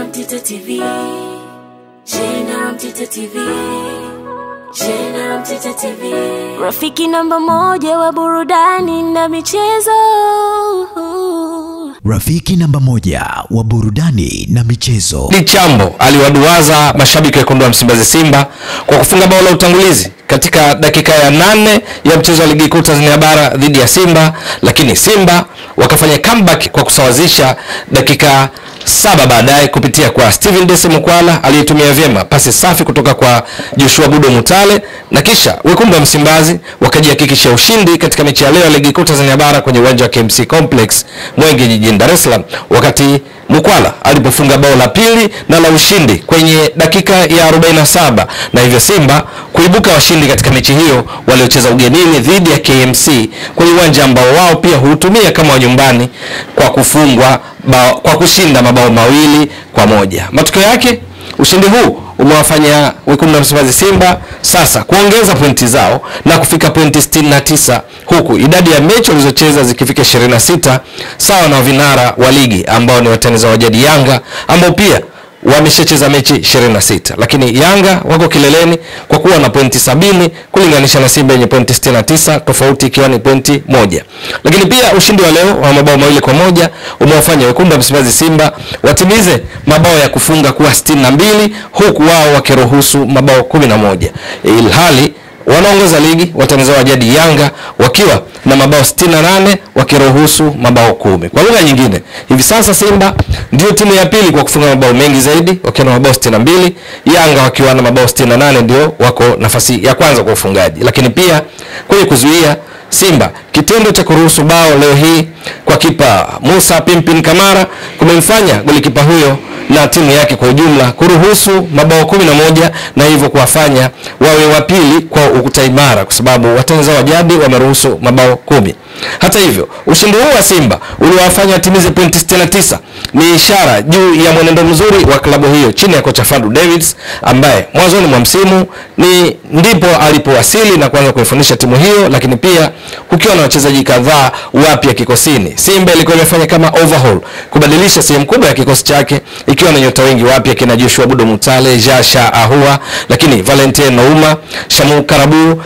Mtito TV, Jena Mtito TV, Jena Mtito TV, rafiki namba moja wa burudani na michezo. Rafiki namba moja wa burudani na michezo. Lichambo aliwaduaza mashabiki wekundu wa Msimbazi Simba kwa kufunga bao la utangulizi katika dakika ya 8 ya mchezo wa ligi kuu Tanzania bara dhidi ya Simba, lakini Simba wakafanya comeback kwa kusawazisha dakika 7 baadaye kupitia kwa Steven Dese Mukwala aliyetumia vyema pasi safi kutoka kwa Joshua Budo Mutale, na kisha wekundu wa Msimbazi wakajihakikishia ushindi katika mechi ya leo ya ligi kuu Tanzania bara kwenye uwanja wa KMC Complex Mwenge jijini Dar es Salaam, wakati Mukwala alipofunga bao la pili na la ushindi kwenye dakika ya 47, na hivyo Simba kuibuka washindi katika mechi hiyo waliocheza ugenini dhidi ya KMC kwenye uwanja ambao wao pia hutumia kama nyumbani kwa kushinda mabao 2-1. Matokeo yake ushindi huu umewafanya wekundu wa Msimbazi Simba sasa kuongeza pointi zao na kufika pointi 69, huku idadi ya mechi walizocheza zikifika 26, sawa na vinara wa ligi ambao ni watani wa jadi Yanga ambao pia wameshacheza mechi 26, lakini Yanga wako kileleni kwa kuwa na pointi 70 kulinganisha na Simba yenye pointi 69, tofauti ikiwa ni pointi 1. Lakini pia ushindi wa leo wa mabao 2-1 umewafanya wekundu wa Msimbazi Simba watimize mabao ya kufunga kuwa 62, huku wao wakiruhusu mabao 11, ilhali wanaongoza ligi watani wa jadi Yanga wakiwa na mabao 68 wakiruhusu mabao 10. Kwa lugha nyingine, hivi sasa Simba ndio timu ya pili kwa kufunga mabao mengi zaidi wakiwa na mabao 62, Yanga wakiwa na mabao 68 ndio wako nafasi ya kwanza kwa ufungaji. Lakini pia kwenye kuzuia, Simba kitendo cha kuruhusu bao leo hii kwa kipa Musa Pimpin Kamara kumemfanya golikipa huyo na timu yake kwa ujumla kuruhusu mabao 11, na hivyo kuwafanya wawe wa pili kwa ukuta imara, kwa sababu watani wa jadi wameruhusu mabao 10. Hata hivyo, ushindi huu wa Simba uliowafanya watimize pointi 69 ni ishara juu ya mwenendo mzuri wa klabu hiyo chini ya kocha Fadlu Davids, ambaye mwanzoni mwa msimu ndipo alipowasili na kuanza kuifundisha timu hiyo, lakini pia kukiwa na wachezaji kadhaa wapya kikosini. Simba ilikuwa imefanya kama overhaul, kubadilisha sehemu kubwa ya kikosi chake, ikiwa na nyota wengi wapya kina Joshua Budo Mutale, Jasha Ahua, lakini Valentine Nouma, Shamu Karabu,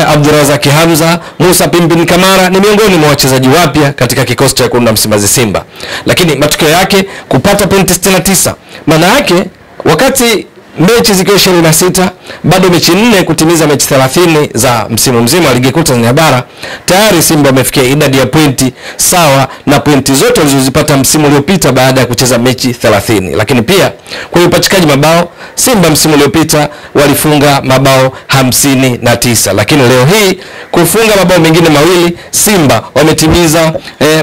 Abdurazaki Hamza, Musa Pimpin Kamara ni miongoni mwa wachezaji wapya katika kikosi cha wekundu wa Msimbazi Simba. Lakini matokeo yake kupata pointi 69, maana yake wakati mechi zikiwa 26, bado mechi 4 kutimiza mechi 30 za msimu mzima wa ligi kuu Tanzania bara, tayari Simba wamefikia idadi ya pointi sawa na pointi zote walizozipata msimu uliopita baada ya kucheza mechi 30. Lakini pia kwa upachikaji mabao, Simba msimu uliopita walifunga mabao 59, lakini leo hii kufunga mabao mengine mawili, Simba wametimiza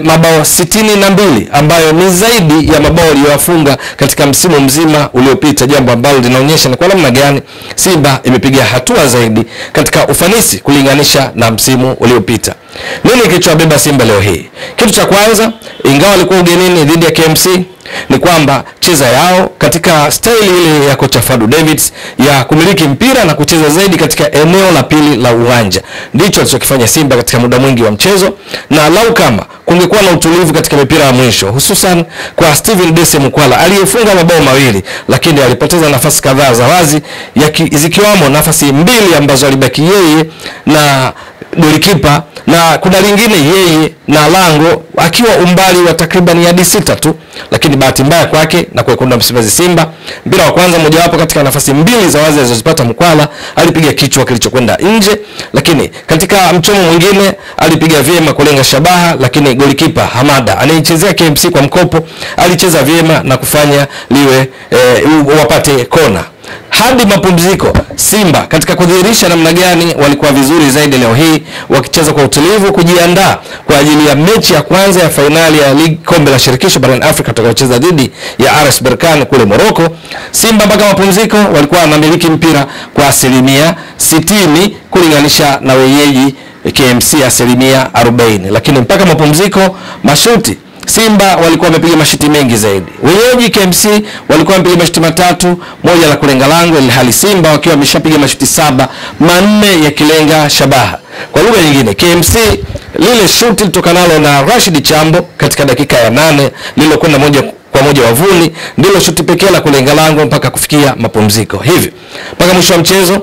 mabao 62 ambayo ni zaidi ya mabao waliofunga katika msimu mzima uliopita, jambo ambalo linaonyesha ni kwa namna gani Simba imepiga hatua zaidi katika ufanisi kulinganisha na msimu uliopita. Nini kilichowabeba Simba leo hii? Kitu cha kwanza, ingawa walikuwa ugenini dhidi ya KMC, ni kwamba cheza yao katika style ile ya kocha Fadlu Davids ya kumiliki mpira na kucheza zaidi katika eneo la pili la uwanja, ndicho alichokifanya Simba katika muda mwingi wa mchezo. Na lau kama kungekuwa na utulivu katika mipira ya mwisho, hususan kwa Steven Dese Mukwala aliyefunga mabao 2, lakini alipoteza nafasi kadhaa za wazi, zikiwamo nafasi 2 ambazo alibaki yeye na golikipa, na kuna lingine yeye na lango akiwa umbali wa takriban yadi 6 tu. Lakini bahati mbaya kwake na kwa wekundu wa Msimbazi Simba, mpira wa kwanza mojawapo katika nafasi 2 za wazi alizozipata Mukwala alipiga kichwa kilichokwenda nje, lakini katika mchomo mwingine alipiga vyema kulenga shabaha, lakini golikipa Hamada anayechezea KMC kwa mkopo alicheza vyema na kufanya liwe wapate kona. Hadi mapumziko, Simba katika kudhihirisha namna gani walikuwa vizuri zaidi leo hii, wakicheza kwa utulivu kujiandaa kwa ajili ya mechi ya kwanza ya fainali ya ligi kombe la shirikisho barani Afrika tutakayocheza dhidi ya RS Berkane kule Morocco. Simba mpaka mapumziko walikuwa wanamiliki mpira kwa 60% kulinganisha na wenyeji KMC 40%, lakini mpaka mapumziko mashuti Simba walikuwa wamepiga mashuti mengi zaidi. Wenyeji KMC walikuwa wamepiga mashuti 3, moja la kulenga lango, ilhali Simba wakiwa wameshapiga mashuti 7, 4 ya kilenga shabaha. Kwa lugha nyingine, KMC lile shuti litokanalo na Rashid Chambo katika dakika ya 8 lililokwenda moja wavuni, ndilo shuti pekee la kulenga lango mpaka kufikia mapumziko. Hivi mpaka mwisho wa mchezo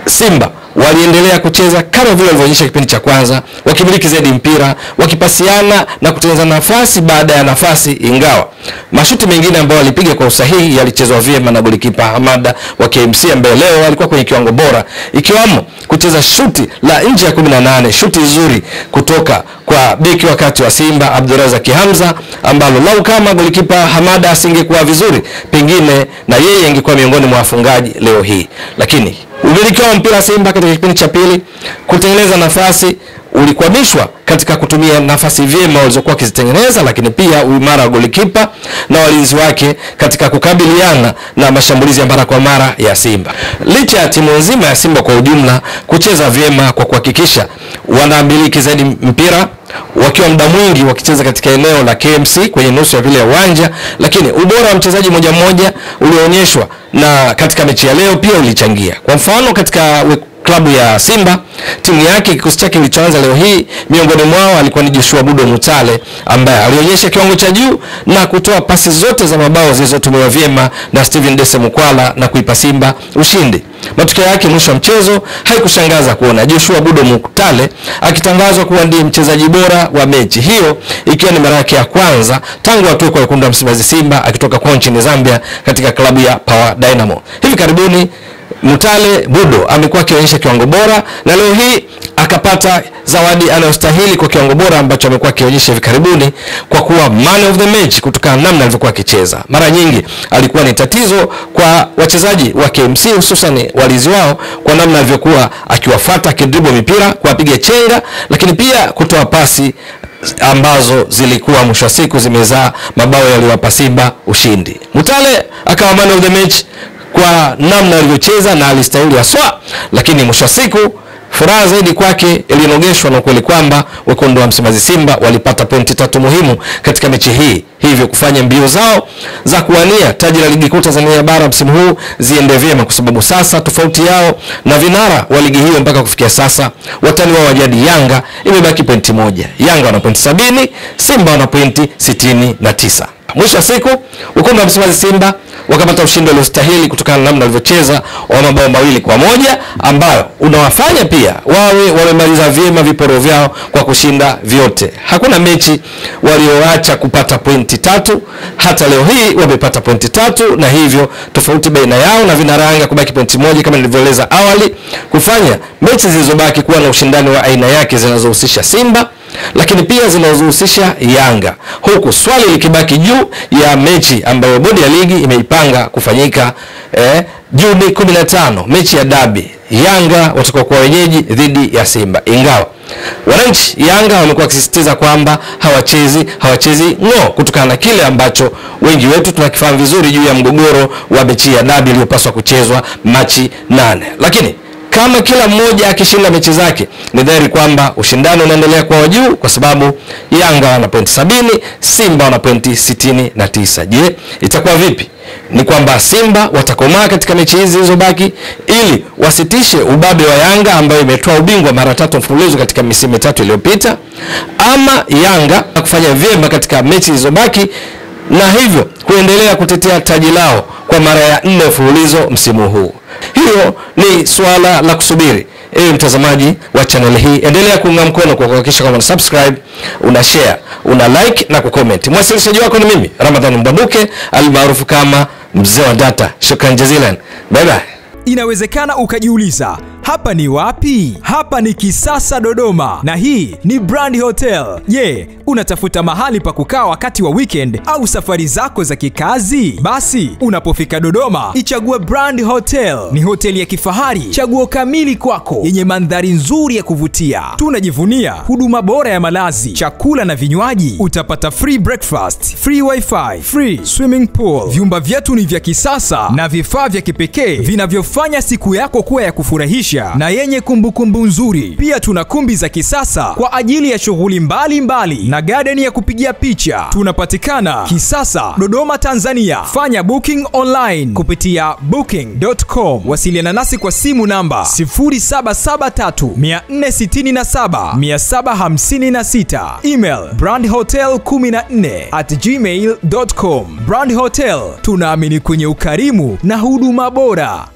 Simba waliendelea kucheza kama vile walivyoonyesha kipindi cha kwanza, wakimiliki zaidi mpira, wakipasiana na kutengeneza nafasi baada ya nafasi, ingawa mashuti mengine ambayo walipiga kwa usahihi yalichezwa vyema na golikipa Hamada wa KMC ambaye leo alikuwa kwenye kiwango bora, ikiwamo kucheza shuti la nje ya 18, shuti nzuri kutoka kwa beki wakati wa Simba Abdurazak Hamza, ambalo lau kama golikipa Hamada asingekuwa vizuri, pengine na yeye angekuwa miongoni mwa wafungaji leo hii. Lakini umiliki wa mpira Simba katika kipindi cha pili, kutengeneza nafasi ulikwamishwa katika kutumia nafasi vyema walizokuwa kizitengeneza, lakini pia uimara wa golikipa na walinzi wake katika kukabiliana na mashambulizi ya mara kwa mara ya Simba. Licha ya timu nzima ya Simba kwa ujumla kucheza vyema kwa kuhakikisha wanamiliki zaidi mpira, wakiwa muda mwingi wakicheza katika eneo la KMC kwenye nusu ya pili ya uwanja, lakini ubora wa mchezaji mmoja mmoja ulioonyeshwa na katika mechi ya leo pia ulichangia. Kwa mfano katika klabu ya Simba, timu yake, kikosi chake kilichoanza leo hii, miongoni mwao alikuwa ni Joshua Budo Mutale ambaye alionyesha kiwango cha juu na kutoa pasi zote za mabao zilizotumiwa vyema na Steven Dese Mukwala na kuipa Simba ushindi. Matokeo yake mwisho wa mchezo haikushangaza kuona Joshua Budo Mutale akitangazwa kuwa ndiye mchezaji bora wa mechi hiyo, ikiwa ni mara yake ya kwanza tangu atoke kwa wekundu wa Msimbazi Simba akitoka kwa nchini Zambia katika klabu ya Power Dynamo. Hivi karibuni Mutale Budo amekuwa akionyesha kiwango bora na leo hii akapata zawadi anayostahili kwa kiwango bora ambacho amekuwa akionyesha hivi karibuni, kwa kuwa man of the match kutokana na namna alivyokuwa akicheza. Mara nyingi alikuwa ni tatizo kwa wachezaji wa KMC, hususan walinzi wao, kwa namna alivyokuwa akiwafuata, akidribble mipira, kuwapiga chenga, lakini pia kutoa pasi ambazo zilikuwa mwisho wa siku zimezaa mabao yaliwapa Simba ushindi. Mutale akawa man of the match kwa namna alivyocheza na alistahili haswa, lakini mwisho wa siku furaha zaidi kwake ilinogeshwa na ukweli kwamba wekundu wa Msimbazi Simba walipata pointi 3 muhimu katika mechi hii, hivyo kufanya mbio zao za kuwania taji la ligi kuu Tanzania bara msimu huu ziende vyema, kwa sababu sasa tofauti yao na vinara wa ligi hiyo mpaka kufikia sasa, watani wao wajadi Yanga, imebaki pointi 1. Yanga wana pointi 70, Simba wana pointi 69. Mwisho wa siku wekundu wa Msimbazi Simba wakapata ushindi uliostahili kutokana na namna walivyocheza wa mabao 2-1, ambayo unawafanya pia wawe wamemaliza vyema viporo vyao kwa kushinda vyote. Hakuna mechi walioacha kupata pointi 3, hata leo hii wamepata pointi 3, na hivyo tofauti baina yao na vinaranga kubaki pointi 1 kama nilivyoeleza awali, kufanya mechi zilizobaki kuwa na ushindani wa aina yake zinazohusisha Simba lakini pia zinazohusisha Yanga, huku swali likibaki juu ya mechi ambayo bodi ya ligi imeipanga kufanyika Juni 15, mechi ya dabi. Yanga watakuwa kwa wenyeji dhidi ya Simba, ingawa wananchi Yanga wamekuwa wakisisitiza kwamba hawachezi kutokana na kile ambacho wengi wetu tunakifahamu vizuri juu ya mgogoro wa mechi ya dabi iliyopaswa kuchezwa Machi 8. Lakini kama kila mmoja akishinda mechi zake, ni dhahiri kwamba ushindano unaendelea kwa juu, kwa sababu Yanga wana pointi 70, Simba wana pointi 69. Je, itakuwa vipi? Ni kwamba Simba watakomaa katika mechi hizi zilizobaki ili wasitishe ubabe wa Yanga ambayo imetoa ubingwa mara 3 mfululizo katika misimu 3 iliyopita, ama Yanga kufanya vyema katika mechi zilizobaki na hivyo kuendelea kutetea taji lao kwa mara ya 4 mfululizo msimu huu? Hiyo ni swala la kusubiri. Ewe mtazamaji wa channel hii, endelea kuunga mkono kwa kuhakikisha kama una subscribe, una share, una like na kucomment. Mwasilishaji wako ni mimi Ramadhani Mbwaduke almaarufu kama Mzee wa Data. Shukran jazilan. Bye bye. Inawezekana ukajiuliza, hapa ni wapi? Hapa ni Kisasa Dodoma, na hii ni Brand Hotel. Je, unatafuta mahali pa kukaa wakati wa weekend au safari zako za kikazi? Basi unapofika Dodoma, ichague Brand Hotel. Ni hoteli ya kifahari, chaguo kamili kwako, yenye mandhari nzuri ya kuvutia. Tunajivunia huduma bora ya malazi, chakula na vinywaji. Utapata free breakfast, free wifi, free swimming pool. Vyumba vyetu ni vya kisasa na vifaa vya kipekee vinavyofanya siku yako kuwa ya kufurahisha kuburudisha na yenye kumbukumbu nzuri. Pia tuna kumbi za kisasa kwa ajili ya shughuli mbalimbali na garden ya kupigia picha. Tunapatikana Kisasa, Dodoma, Tanzania. Fanya booking online kupitia booking.com. Wasiliana nasi kwa simu namba 0773467756. Email brandhotel14@gmail.com. Brand Hotel, tunaamini kwenye ukarimu na huduma bora.